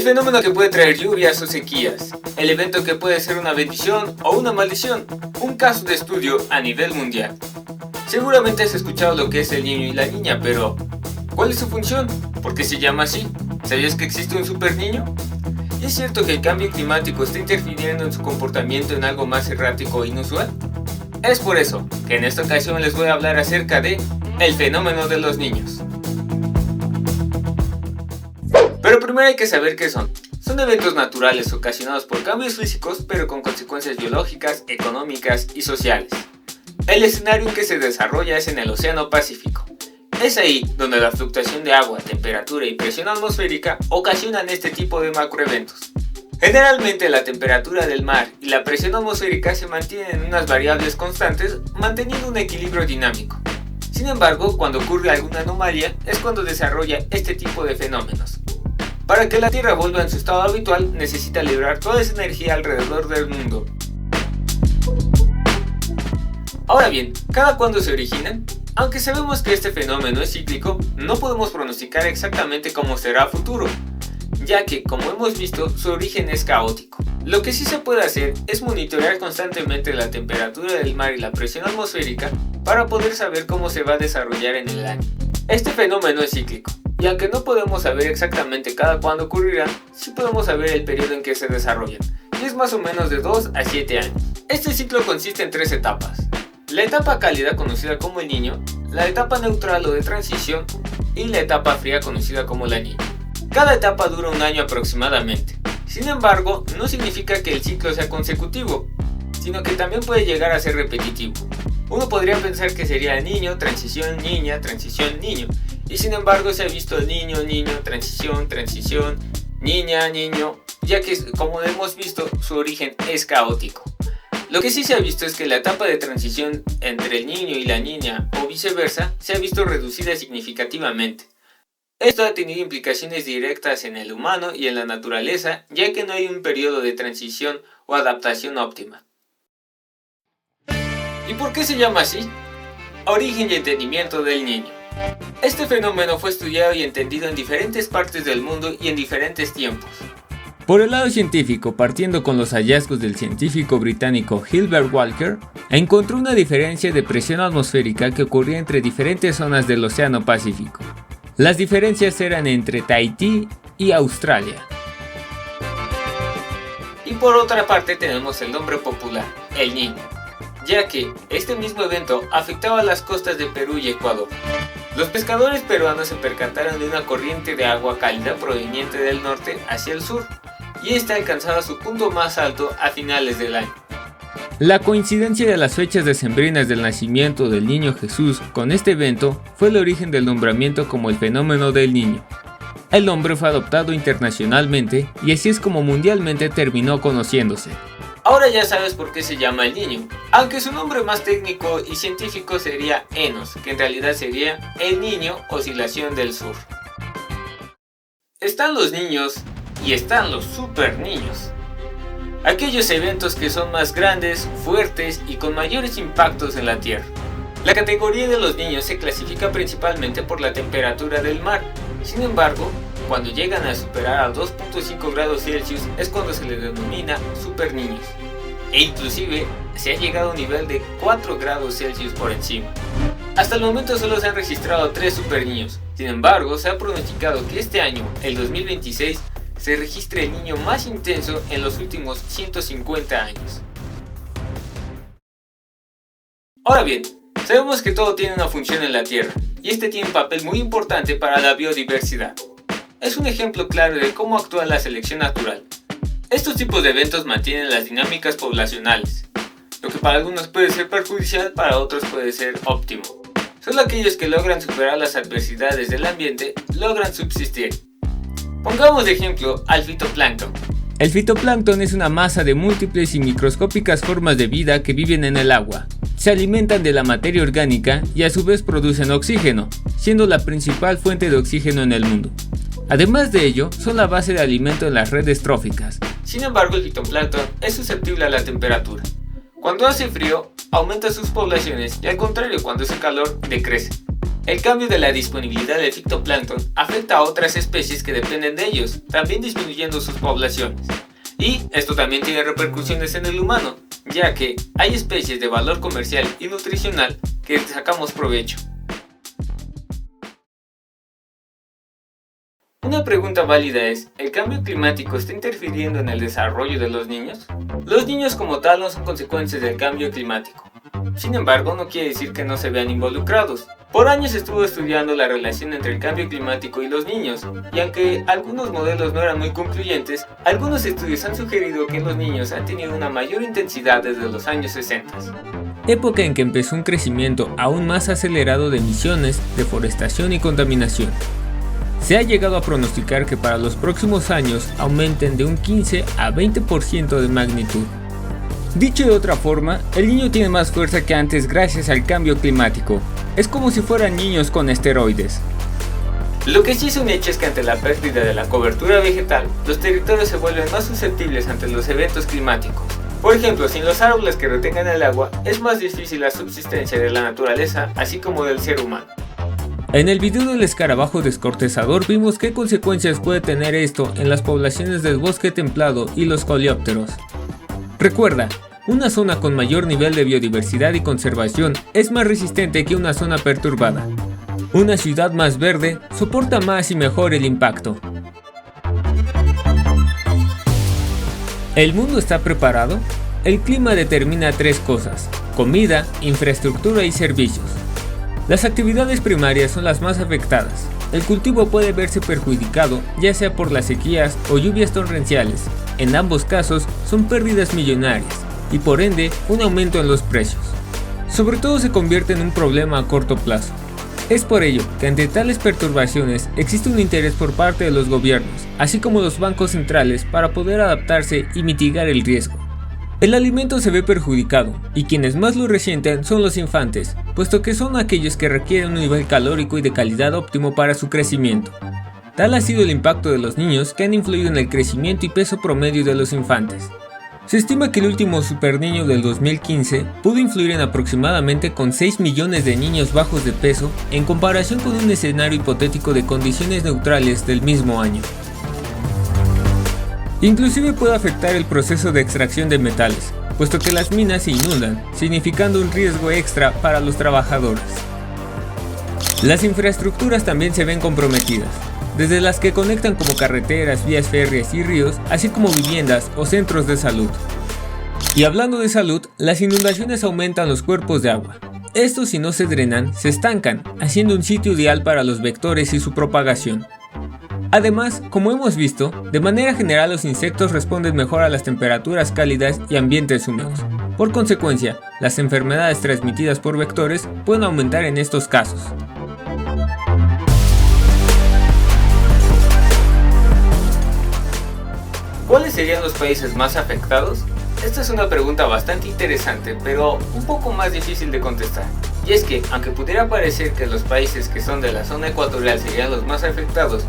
El fenómeno que puede traer lluvias o sequías, el evento que puede ser una bendición o una maldición, un caso de estudio a nivel mundial. Seguramente has escuchado lo que es el niño y la niña, pero ¿cuál es su función? ¿Por qué se llama así? ¿Sabías que existe un super niño? ¿Y es cierto que el cambio climático está interfiriendo en su comportamiento en algo más errático e inusual? Es por eso que en esta ocasión les voy a hablar acerca de el fenómeno de los niños. Pero primero hay que saber qué son. Son eventos naturales ocasionados por cambios físicos pero con consecuencias biológicas, económicas y sociales. El escenario en que se desarrolla es en el Océano Pacífico. Es ahí donde la fluctuación de agua, temperatura y presión atmosférica ocasionan este tipo de macroeventos. Generalmente la temperatura del mar y la presión atmosférica se mantienen en unas variables constantes, manteniendo un equilibrio dinámico. Sin embargo, cuando ocurre alguna anomalía es cuando desarrolla este tipo de fenómenos. Para que la Tierra vuelva en su estado habitual, necesita liberar toda esa energía alrededor del mundo. Ahora bien, ¿cada cuándo se originan? Aunque sabemos que este fenómeno es cíclico, no podemos pronosticar exactamente cómo será a futuro, ya que, como hemos visto, su origen es caótico. Lo que sí se puede hacer es monitorear constantemente la temperatura del mar y la presión atmosférica para poder saber cómo se va a desarrollar en el año. Este fenómeno es cíclico, y aunque no podemos saber exactamente cada cuándo ocurrirán, sí podemos saber el periodo en que se desarrollan, y es más o menos de 2 a 7 años. Este ciclo consiste en 3 etapas. La etapa cálida, conocida como el niño, la etapa neutral o de transición y la etapa fría, conocida como la niña. Cada etapa dura un año aproximadamente. Sin embargo, no significa que el ciclo sea consecutivo, sino que también puede llegar a ser repetitivo. Uno podría pensar que sería niño, transición, niña, transición, niño, y sin embargo se ha visto niño, niño, transición, transición, niña, niño, ya que como hemos visto su origen es caótico. Lo que sí se ha visto es que la etapa de transición entre el niño y la niña o viceversa se ha visto reducida significativamente. Esto ha tenido implicaciones directas en el humano y en la naturaleza, ya que no hay un periodo de transición o adaptación óptima. ¿Y por qué se llama así? Origen y entendimiento del niño. Este fenómeno fue estudiado y entendido en diferentes partes del mundo y en diferentes tiempos. Por el lado científico, partiendo con los hallazgos del científico británico Gilbert Walker, encontró una diferencia de presión atmosférica que ocurría entre diferentes zonas del Océano Pacífico. Las diferencias eran entre Tahití y Australia. Y por otra parte tenemos el nombre popular, el Niño, ya que este mismo evento afectaba las costas de Perú y Ecuador. Los pescadores peruanos se percataron de una corriente de agua cálida proveniente del norte hacia el sur, y esta alcanzaba su punto más alto a finales del año. La coincidencia de las fechas decembrinas del nacimiento del niño Jesús con este evento fue el origen del nombramiento como el fenómeno del niño. El nombre fue adoptado internacionalmente y así es como mundialmente terminó conociéndose. Ahora ya sabes por qué se llama el niño, aunque su nombre más técnico y científico sería ENOS, que en realidad sería el niño oscilación del sur. Están los niños y están los super niños. Aquellos eventos que son más grandes, fuertes y con mayores impactos en la Tierra. La categoría de los niños se clasifica principalmente por la temperatura del mar. Sin embargo, cuando llegan a superar a 2.5 grados Celsius es cuando se les denomina superniños. E inclusive se ha llegado a un nivel de 4 grados Celsius por encima. Hasta el momento solo se han registrado 3 superniños. Sin embargo, se ha pronosticado que este año, el 2026, se registre el niño más intenso en los últimos 150 años. Ahora bien, sabemos que todo tiene una función en la Tierra, y este tiene un papel muy importante para la biodiversidad. Es un ejemplo claro de cómo actúa la selección natural. Estos tipos de eventos mantienen las dinámicas poblacionales, lo que para algunos puede ser perjudicial, para otros puede ser óptimo. Solo aquellos que logran superar las adversidades del ambiente logran subsistir. Pongamos de ejemplo al fitoplancton. El fitoplancton es una masa de múltiples y microscópicas formas de vida que viven en el agua. Se alimentan de la materia orgánica y a su vez producen oxígeno, siendo la principal fuente de oxígeno en el mundo. Además de ello, son la base de alimento en las redes tróficas. Sin embargo, el fitoplancton es susceptible a la temperatura. Cuando hace frío, aumenta sus poblaciones y al contrario, cuando hace calor, decrece. El cambio de la disponibilidad del fitoplancton afecta a otras especies que dependen de ellos, también disminuyendo sus poblaciones. Y esto también tiene repercusiones en el humano, ya que hay especies de valor comercial y nutricional que sacamos provecho. Una pregunta válida es, ¿el cambio climático está interfiriendo en el desarrollo de los niños? Los niños como tal no son consecuencias del cambio climático. Sin embargo, no quiere decir que no se vean involucrados. Por años estuvo estudiando la relación entre el cambio climático y los niños, y aunque algunos modelos no eran muy concluyentes, algunos estudios han sugerido que los niños han tenido una mayor intensidad desde los años 60. Época en que empezó un crecimiento aún más acelerado de emisiones, deforestación y contaminación. Se ha llegado a pronosticar que para los próximos años aumenten de un 15 a 20% de magnitud. Dicho de otra forma, el niño tiene más fuerza que antes gracias al cambio climático. Es como si fueran niños con esteroides. Lo que sí es un hecho es que ante la pérdida de la cobertura vegetal, los territorios se vuelven más susceptibles ante los eventos climáticos. Por ejemplo, sin los árboles que retengan el agua, es más difícil la subsistencia de la naturaleza, así como del ser humano. En el video del escarabajo descortezador vimos qué consecuencias puede tener esto en las poblaciones del bosque templado y los coleópteros. Recuerda, una zona con mayor nivel de biodiversidad y conservación es más resistente que una zona perturbada. Una ciudad más verde soporta más y mejor el impacto. ¿El mundo está preparado? El clima determina tres cosas: comida, infraestructura y servicios. Las actividades primarias son las más afectadas. El cultivo puede verse perjudicado, ya sea por las sequías o lluvias torrenciales. En ambos casos son pérdidas millonarias y por ende un aumento en los precios. Sobre todo se convierte en un problema a corto plazo. Es por ello que ante tales perturbaciones existe un interés por parte de los gobiernos, así como los bancos centrales, para poder adaptarse y mitigar el riesgo. El alimento se ve perjudicado, y quienes más lo resienten son los infantes, puesto que son aquellos que requieren un nivel calórico y de calidad óptimo para su crecimiento. Tal ha sido el impacto de los niños que han influido en el crecimiento y peso promedio de los infantes. Se estima que el último superniño del 2015 pudo influir en aproximadamente con 6 millones de niños bajos de peso en comparación con un escenario hipotético de condiciones neutrales del mismo año. Inclusive puede afectar el proceso de extracción de metales, puesto que las minas se inundan, significando un riesgo extra para los trabajadores. Las infraestructuras también se ven comprometidas, desde las que conectan como carreteras, vías férreas y ríos, así como viviendas o centros de salud. Y hablando de salud, las inundaciones aumentan los cuerpos de agua. Estos, si no se drenan, se estancan, haciendo un sitio ideal para los vectores y su propagación. Además, como hemos visto, de manera general los insectos responden mejor a las temperaturas cálidas y ambientes húmedos. Por consecuencia, las enfermedades transmitidas por vectores pueden aumentar en estos casos. ¿Cuáles serían los países más afectados? Esta es una pregunta bastante interesante, pero un poco más difícil de contestar. Y es que, aunque pudiera parecer que los países que son de la zona ecuatorial serían los más afectados,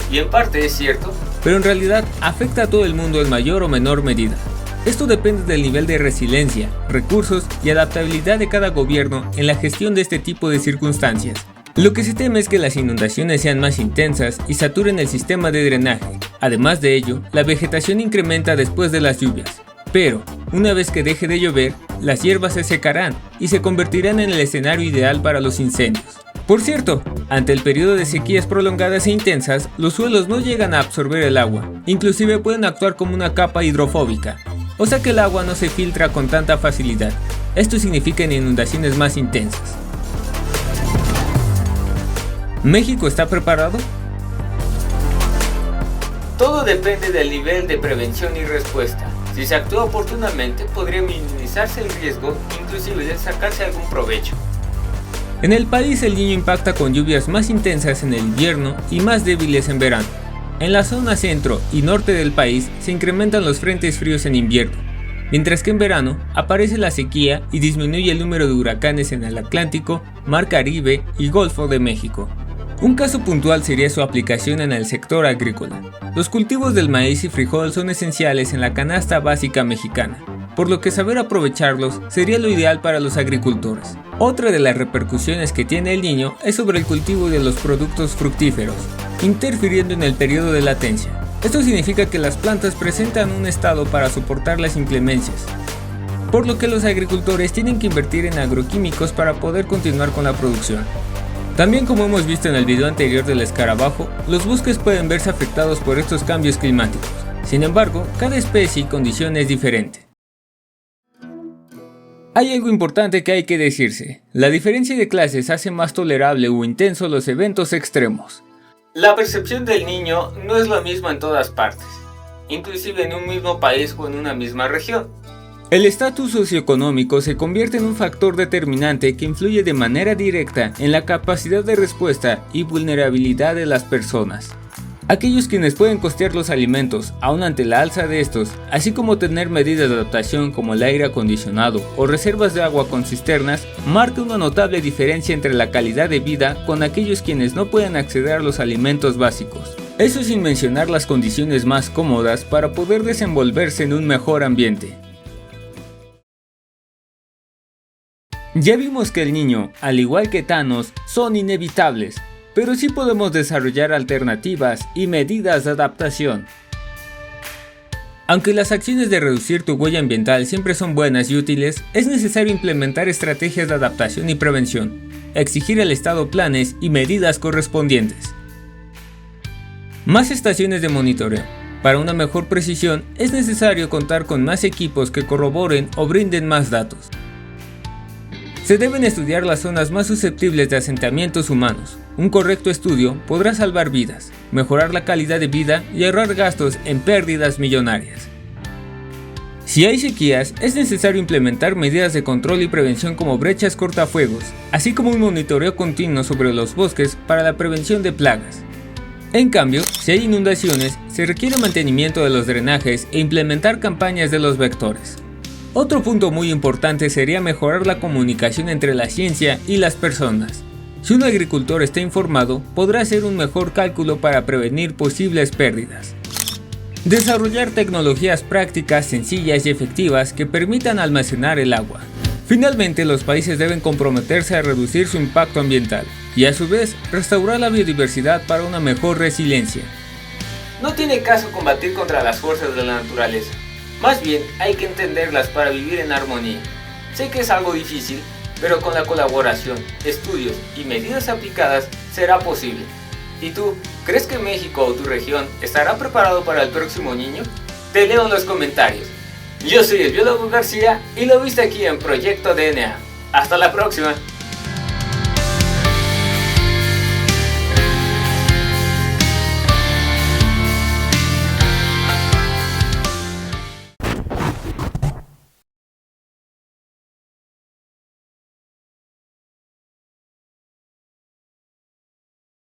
y en parte es cierto, pero en realidad afecta a todo el mundo en mayor o menor medida. Esto depende del nivel de resiliencia, recursos y adaptabilidad de cada gobierno en la gestión de este tipo de circunstancias. Lo que se teme es que las inundaciones sean más intensas y saturen el sistema de drenaje. Además de ello, la vegetación incrementa después de las lluvias. Pero, una vez que deje de llover, las hierbas se secarán y se convertirán en el escenario ideal para los incendios. Por cierto, ante el periodo de sequías prolongadas e intensas, los suelos no llegan a absorber el agua, inclusive pueden actuar como una capa hidrofóbica, o sea que el agua no se filtra con tanta facilidad. Esto significa inundaciones más intensas. ¿México está preparado? Todo depende del nivel de prevención y respuesta. Si se actúa oportunamente, podría minimizarse el riesgo, inclusive de sacarse algún provecho. En el país el Niño impacta con lluvias más intensas en el invierno y más débiles en verano. En la zona centro y norte del país se incrementan los frentes fríos en invierno, mientras que en verano aparece la sequía y disminuye el número de huracanes en el Atlántico, Mar Caribe y Golfo de México. Un caso puntual sería su aplicación en el sector agrícola. Los cultivos del maíz y frijol son esenciales en la canasta básica mexicana, por lo que saber aprovecharlos sería lo ideal para los agricultores. Otra de las repercusiones que tiene el niño es sobre el cultivo de los productos fructíferos, interfiriendo en el periodo de latencia. Esto significa que las plantas presentan un estado para soportar las inclemencias, por lo que los agricultores tienen que invertir en agroquímicos para poder continuar con la producción. También, como hemos visto en el video anterior del escarabajo, los bosques pueden verse afectados por estos cambios climáticos. Sin embargo, cada especie y condición es diferente. Hay algo importante que hay que decirse: la diferencia de clases hace más tolerable o intenso los eventos extremos. La percepción del niño no es la misma en todas partes, inclusive en un mismo país o en una misma región. El estatus socioeconómico se convierte en un factor determinante que influye de manera directa en la capacidad de respuesta y vulnerabilidad de las personas. Aquellos quienes pueden costear los alimentos, aun ante la alza de estos, así como tener medidas de adaptación como el aire acondicionado o reservas de agua con cisternas, marca una notable diferencia entre la calidad de vida con aquellos quienes no pueden acceder a los alimentos básicos. Eso sin mencionar las condiciones más cómodas para poder desenvolverse en un mejor ambiente. Ya vimos que el niño, al igual que Thanos, son inevitables, pero sí podemos desarrollar alternativas y medidas de adaptación. Aunque las acciones de reducir tu huella ambiental siempre son buenas y útiles, es necesario implementar estrategias de adaptación y prevención, exigir al Estado planes y medidas correspondientes. Más estaciones de monitoreo. Para una mejor precisión, es necesario contar con más equipos que corroboren o brinden más datos. Se deben estudiar las zonas más susceptibles de asentamientos humanos. Un correcto estudio podrá salvar vidas, mejorar la calidad de vida y ahorrar gastos en pérdidas millonarias. Si hay sequías, es necesario implementar medidas de control y prevención como brechas cortafuegos, así como un monitoreo continuo sobre los bosques para la prevención de plagas. En cambio, si hay inundaciones, se requiere mantenimiento de los drenajes e implementar campañas de los vectores. Otro punto muy importante sería mejorar la comunicación entre la ciencia y las personas. Si un agricultor está informado, podrá hacer un mejor cálculo para prevenir posibles pérdidas. Desarrollar tecnologías prácticas, sencillas y efectivas que permitan almacenar el agua. Finalmente, los países deben comprometerse a reducir su impacto ambiental y a su vez restaurar la biodiversidad para una mejor resiliencia. No tiene caso combatir contra las fuerzas de la naturaleza. Más bien, hay que entenderlas para vivir en armonía. Sé que es algo difícil, pero con la colaboración, estudios y medidas aplicadas será posible. ¿Y tú, crees que México o tu región estará preparado para el próximo niño? Te leo en los comentarios. Yo soy el biólogo García y lo viste aquí en Proyecto DNA. Hasta la próxima.